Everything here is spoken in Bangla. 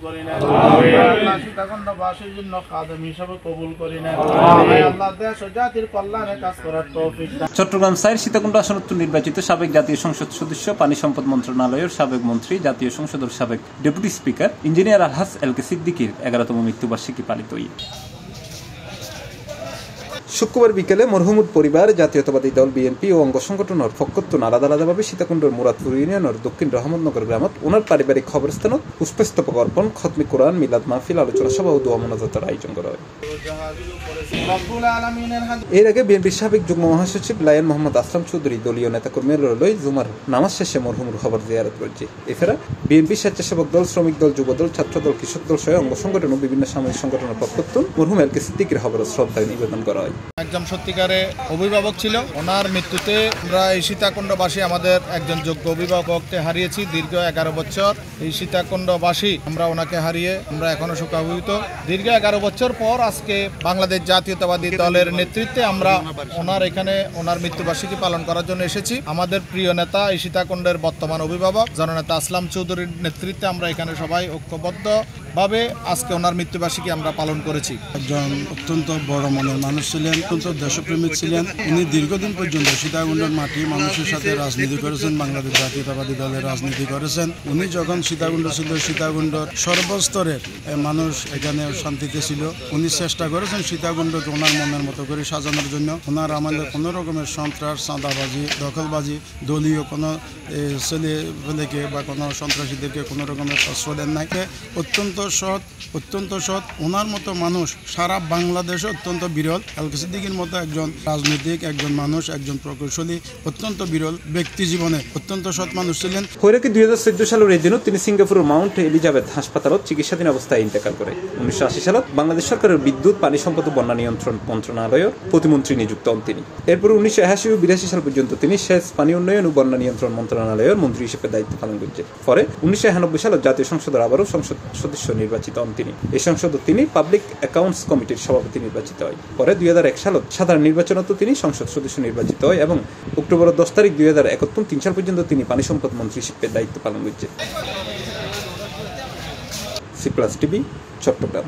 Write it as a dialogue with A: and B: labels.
A: করি না আল্লাহ সীতাকুণ্ডবাসীর জন্য খাদেম হিসেবে কবুল করি না আল্লাহ দেশ ও জাতির কল্যাণে কাজ করার তৌফিক দান।
B: চট্টগ্রাম 4 সীতাকুণ্ড আসনত নির্বাচিত সাবেক জাতীয় সংসদ সদস্য, পানি সম্পদ মন্ত্রণালয়ের সাবেক মন্ত্রী, জাতীয় সংসদের সাবেক ডেপুটি স্পিকার ইঞ্জিনিয়ার আলহাজ এলকে সিদ্দিকীর 11তম মৃত্যুবার্ষিকী পালিত হইল। শুক্রবার বিকেলে মরহুমুর পরিবার, জাতীয়তাবাদী দল বিএনপি ও অঙ্গ সংগঠনের পক্ষত্বন আলাদা আলাদাভাবে সীতাকুণ্ডের মুরাদপুর ইউনিয়নের দক্ষিণ রহমতনগর গ্রামত ওনার পারিবারিক খবরস্থানত পুষ্পস্তবক অর্পণ, খতমি কোরআন, মিলাদ মাহফিল, আলোচনা সভা ও দোয়া মোনাজাতের আয়োজন করা হয়। এর আগে বিএনপির সাবেক যুগ্ম মহাসচিব লায়ন মোহাম্মদ আসলাম চৌধুরী দলীয় নেতাকর্মীরা লই জুমার নামাজ শেষে মরহুমুর খবর জিয়ারত করেছে। এছাড়া বিএনপি স্বেচ্ছাসেবক দল, শ্রমিক দল, যুব দল, ছাত্র দল, কৃষক দল সহ অঙ্গ সংগঠন ও বিভিন্ন সামাজিক সংগঠনের পক্ষত্বন মরহুম এলকে সিদ্দিকীর খবরের শ্রদ্ধা নিবেদন করা হয়।
C: একজন সত্যিকারে অভিভাবক ছিল। ওনার মৃত্যুতে আমরা এই সীতাকুণ্ডবাসী আমাদের একজন যোগ্য অভিভাবককে হারিয়েছি দীর্ঘ 11 বছর। এই সীতাকুণ্ডবাসী আমরা ওনাকে হারিয়ে আমরা এখনো শোকাহত। দীর্ঘ 11 বছর পর আজকে বাংলাদেশ জাতীয়তাবাদী দলের নেতৃত্বে আমরা ওনার মৃত্যুবার্ষিকী পালন করার জন্য এসেছি। আমাদের প্রিয় নেতা এই সীতাকুণ্ডের বর্তমান অভিভাবক জননেতা আসলাম চৌধুরীর নেতৃত্বে আমরা এখানে সবাই ঐক্যবদ্ধভাবে আজকে ওনার মৃত্যুবার্ষিকী আমরা পালন করেছি।
D: একজন অত্যন্ত বড় মনের মানুষ ছিলেন, অত্যন্ত দেশপ্রেমিক ছিলেন। উনি দীর্ঘদিন পর্যন্ত সীতাকুণ্ডের মাটি মানুষের সাথে রাজনীতি করেছেন, বাংলাদেশ জাতীয়তাবাদী দলের রাজনীতি করেছেন। উনি যখন সীতাকুণ্ড ছিল, সীতাকুণ্ডর সর্বস্তরের মানুষ এখানে শান্তিতে ছিল। উনি চেষ্টা করেছেন সীতাকুণ্ডকে ওনার মনের মতো করে সাজানোর জন্য। ওনার আমাদের কোনো রকমের সন্ত্রাস, চাঁদাবাজি, দখলবাজি, দলীয় কোনো ছেলেকে বা কোনো সন্ত্রাসীদেরকে কোনো রকমের অস্ত্র দেন নাই। অত্যন্ত সৎ ওনার মতো মানুষ সারা বাংলাদেশে অত্যন্ত বিরল। এলকে সিদ্দিকীর মতো একজন রাজনৈতিক, একজন মানুষ, একজন প্রকৌশলী, অত্যন্ত বিরল ব্যক্তি, জীবনে অত্যন্ত সৎ মানুষ ছিলেন।
B: হৈরাকে 2014 সালের এই দিনত তিনি সিঙ্গাপুরের মাউন্ট এলিজাবেথ হাসপাতালত চিকিৎসাধীন অবস্থায় ইন্তেকাল করে। 1980 সালত বাংলাদেশ সরকারের বিদ্যুৎ, পানি সম্পদ ও বন্যা নিয়ন্ত্রণ মন্ত্রণালয়ের প্রতিমন্ত্রী নিযুক্ত হন তিনি। এরপর 1981 ও 82 সাল পর্যন্ত তিনি সেচ, পানি উন্নয়ন ও বন্যা নিয়ন্ত্রণ মন্ত্রণালয়ের মন্ত্রী হিসেবে দায়িত্ব পালন করেছেন। পরে 1991 সালে জাতীয় সংসদের আবারও সংসদ সদস্য নির্বাচিত হন তিনি। এই সংসদে তিনি পাবলিক অ্যাকাউন্টস কমিটির সভাপতি নির্বাচিত হয়। পরে 2001 সালত সাধারণ নির্বাচনত তিনি সংসদ সদস্য নির্বাচিত হয় এবং অক্টোবর 10 তারিখ 2031 সাল পর্যন্ত তিনি পানি সম্পদ মন্ত্রী হিসেবে দায়িত্ব পালন করেছেন। C plus TV, Chittagong.